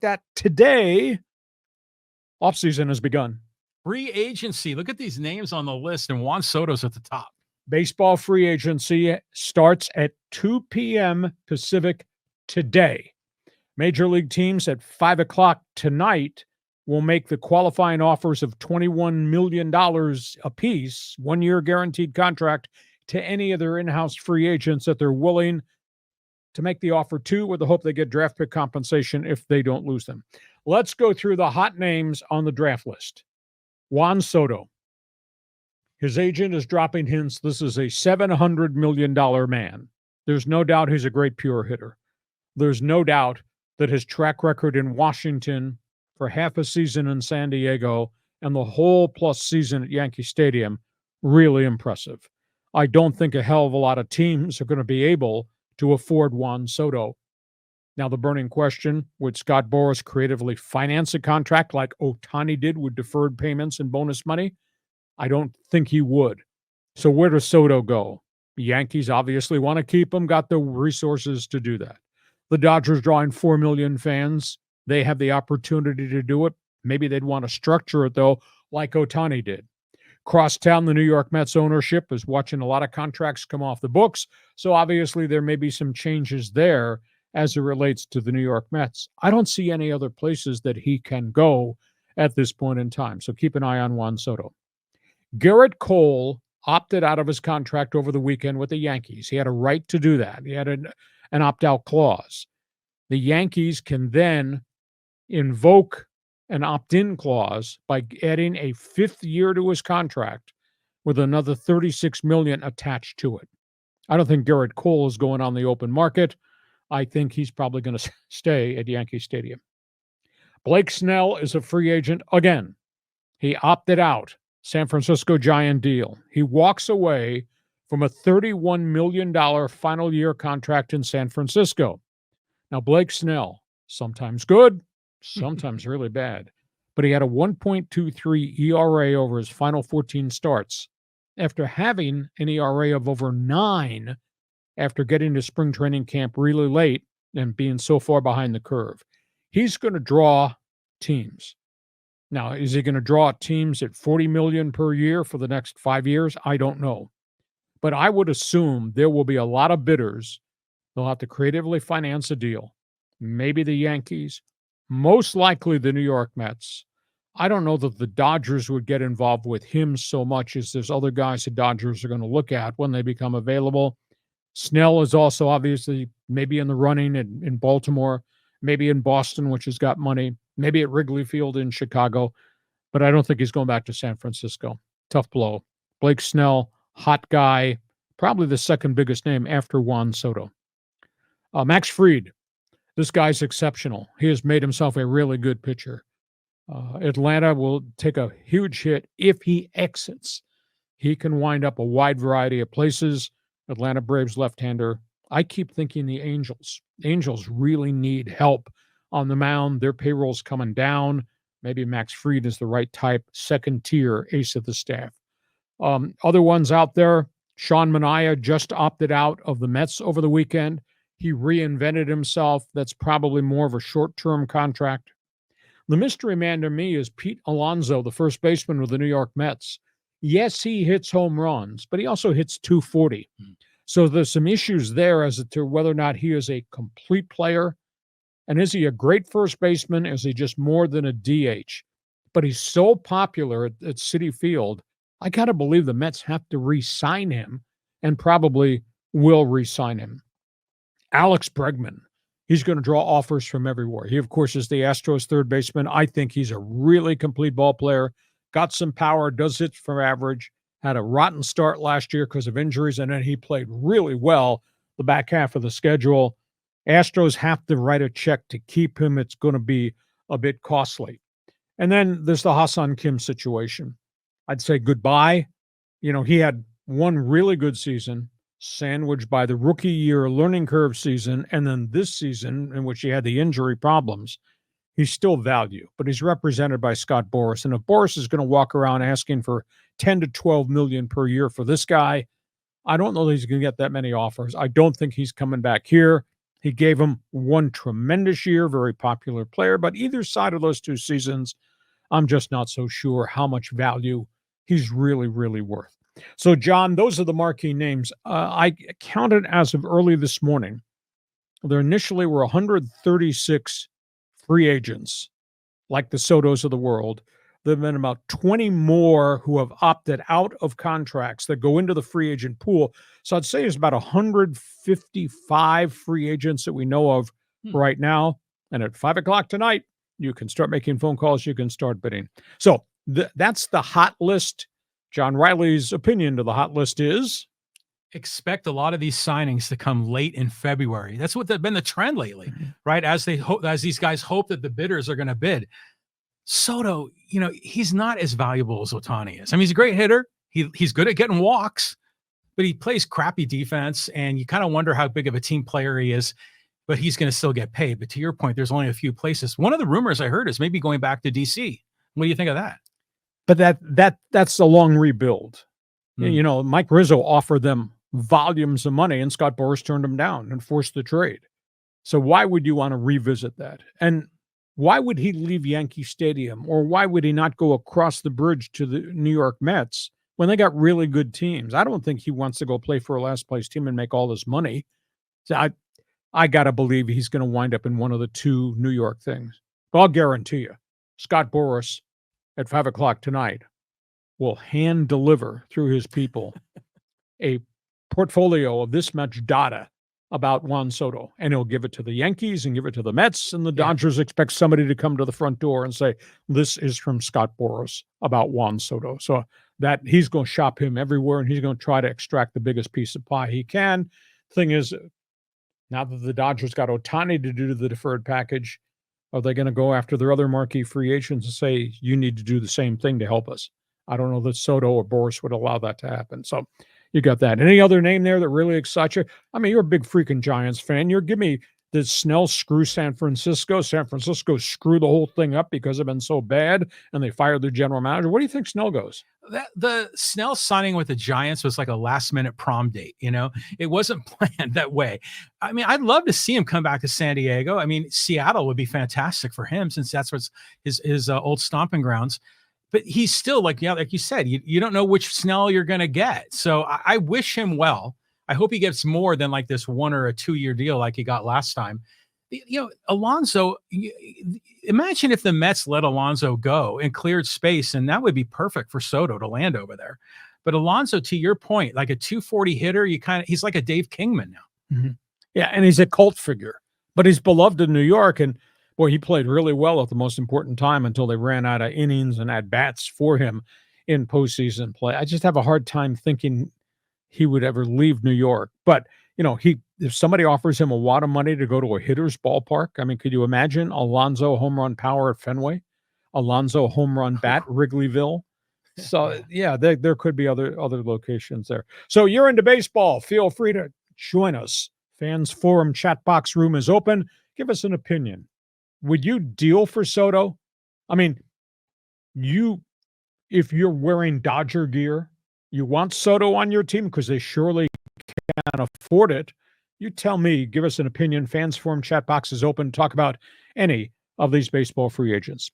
that today, offseason has begun. Free agency. Look at these names on the list, and Juan Soto's at the top. Baseball free agency starts at 2 p.m. Pacific today. Major league teams at 5 o'clock tonight will make the qualifying offers of $21 million apiece, 1-year guaranteed contract, to any of their in-house free agents that they're willing to make the offer to, with the hope they get draft pick compensation if they don't lose them. Let's go through the hot names on the draft list. Juan Soto. His agent is dropping hints. This is a $700 million man. There's no doubt he's a great pure hitter. There's no doubt that his track record in Washington for half a season in San Diego and the whole plus season at Yankee Stadium, really impressive. I don't think a hell of a lot of teams are going to be able to afford Juan Soto. Now, the burning question, would Scott Boras creatively finance a contract like Ohtani did with deferred payments and bonus money? I don't think he would. So where does Soto go? The Yankees obviously want to keep him, got the resources to do that. The Dodgers drawing 4 million fans. They have the opportunity to do it. Maybe they'd want to structure it, though, like Ohtani did. Crosstown, the New York Mets ownership is watching a lot of contracts come off the books. So obviously there may be some changes there as it relates to the New York Mets. I don't see any other places that he can go at this point in time. So keep an eye on Juan Soto. Gerrit Cole opted out of his contract over the weekend with the Yankees. He had a right to do that. He had an opt-out clause. The Yankees can then invoke an opt-in clause by adding a 5th year to his contract with another $36 million attached to it. I don't think Gerrit Cole is going on the open market. I think he's probably going to stay at Yankee Stadium. Blake Snell is a free agent again. He opted out. San Francisco Giant deal. He walks away from a $31 million final year contract in San Francisco. Now, Blake Snell, sometimes good, sometimes really bad, but he had a 1.23 ERA over his final 14 starts after having an ERA of over 9 after getting to spring training camp really late and being so far behind the curve. He's going to draw teams. Now, is he going to draw teams at $40 million per year for the next 5 years? I don't know. But I would assume there will be a lot of bidders. They'll have to creatively finance a deal. Maybe the Yankees, most likely the New York Mets. I don't know that the Dodgers would get involved with him so much as there's other guys the Dodgers are going to look at when they become available. Snell is also obviously maybe in the running in Baltimore, maybe in Boston, which has got money, maybe at Wrigley Field in Chicago, but I don't think he's going back to San Francisco. Tough blow. Blake Snell, hot guy, probably the second biggest name after Juan Soto. Max Fried, this guy's exceptional. He has made himself a really good pitcher. Atlanta will take a huge hit if he exits. He can wind up a wide variety of places. Atlanta Braves left-hander. I keep thinking the Angels. Angels really need help on the mound. Their payroll's coming down. Maybe Max Fried is the right type, second-tier ace of the staff. Other ones out there, Sean Manaea just opted out of the Mets over the weekend. He reinvented himself. That's probably more of a short-term contract. The mystery man to me is Pete Alonso, the first baseman with the New York Mets. Yes, he hits home runs, but he also hits .240. So there's some issues there as to whether or not he is a complete player. And is he a great first baseman? Is he just more than a DH? But he's so popular at Citi Field, I got to believe the Mets have to re-sign him and probably will re-sign him. Alex Bregman, he's going to draw offers from everywhere. He, of course, is the Astros third baseman. I think he's a really complete ball player, got some power, does hits for average, had a rotten start last year because of injuries, and then he played really well the back half of the schedule. Astros have to write a check to keep him. It's going to be a bit costly. And then there's the Hassan Kim situation. I'd say goodbye. You know, he had one really good season, sandwiched by the rookie year learning curve season, and then this season in which he had the injury problems. He's still value, but he's represented by Scott Boras. And if Boras is going to walk around asking for 10 to 12 million per year for this guy, I don't know that he's going to get that many offers. I don't think he's coming back here. He gave him one tremendous year, very popular player, but either side of those 2 seasons, I'm just not so sure how much value he's really, really worth. So, John, those are the marquee names. I counted as of early this morning. There initially were 136 free agents, like the Sotos of the world. There have been about 20 more who have opted out of contracts that go into the free agent pool. So I'd say there's about 155 free agents that we know of right now. And at 5 o'clock tonight, you can start making phone calls. You can start bidding. So that's the hot list. John Riley's opinion to the hot list is? Expect a lot of these signings to come late in February. That's what been the trend lately, right? As these guys hope that the bidders are going to bid. Soto, he's not as valuable as Ohtani is. I mean, he's a great hitter. He's good at getting walks, but he plays crappy defense, and you kind of wonder how big of a team player he is, but he's going to still get paid. But to your point, there's only a few places. One of the rumors I heard is maybe going back to DC. What do you think of that? But that's a long rebuild. Mike Rizzo offered them volumes of money, and Scott Boras turned him down and forced the trade. So why would you want to revisit that? And why would he leave Yankee Stadium, or why would he not go across the bridge to the New York Mets when they got really good teams? I don't think he wants to go play for a last place team and make all this money. So I got to believe he's going to wind up in one of the 2 New York things. But I'll guarantee you, Scott Boras at 5 o'clock tonight will hand deliver through his people a portfolio of this much data about Juan Soto, and he'll give it to the Yankees and give it to the Mets, and the Dodgers expect somebody to come to the front door and say, this is from Scott Boras about Juan Soto. So that he's going to shop him everywhere, and he's going to try to extract the biggest piece of pie he can. Thing is, now that the Dodgers got Ohtani to do the deferred package, are they going to go after their other marquee free agents and say, you need to do the same thing to help us? I don't know that Soto or Boras would allow that to happen. So you got that. Any other name there that really excites you? I mean, you're a big freaking Giants fan. Give me, did Snell screw San Francisco? San Francisco screw the whole thing up because they've been so bad, and they fired their general manager. Where do you think Snell goes? The Snell signing with the Giants was like a last-minute prom date. It wasn't planned that way. I mean, I'd love to see him come back to San Diego. I mean, Seattle would be fantastic for him, since that's what's his old stomping grounds. But he's still like you said, you don't know which Snell you're going to get. So I wish him well. I hope he gets more than like this 1 or a 2 year deal like he got last time. Alonso, imagine if the Mets let Alonso go and cleared space, and that would be perfect for Soto to land over there. But Alonso, to your point, like a 240 hitter, he's like a Dave Kingman now. Mm-hmm. Yeah, and he's a cult figure, but he's beloved in New York, and boy, he played really well at the most important time until they ran out of innings and at-bats for him in postseason play. I just have a hard time thinking he would ever leave New York. But, if somebody offers him a wad of money to go to a hitter's ballpark, I mean, could you imagine Alonso home run power at Fenway? Alonso home run bat, Wrigleyville? So, yeah, there could be other locations there. So you're into baseball. Feel free to join us. Fans Forum chat box room is open. Give us an opinion. Would you deal for Soto? I mean, if you're wearing Dodger gear, you want Soto on your team because they surely can't afford it. You tell me, give us an opinion. Fans Forum chat box is open. Talk about any of these baseball free agents.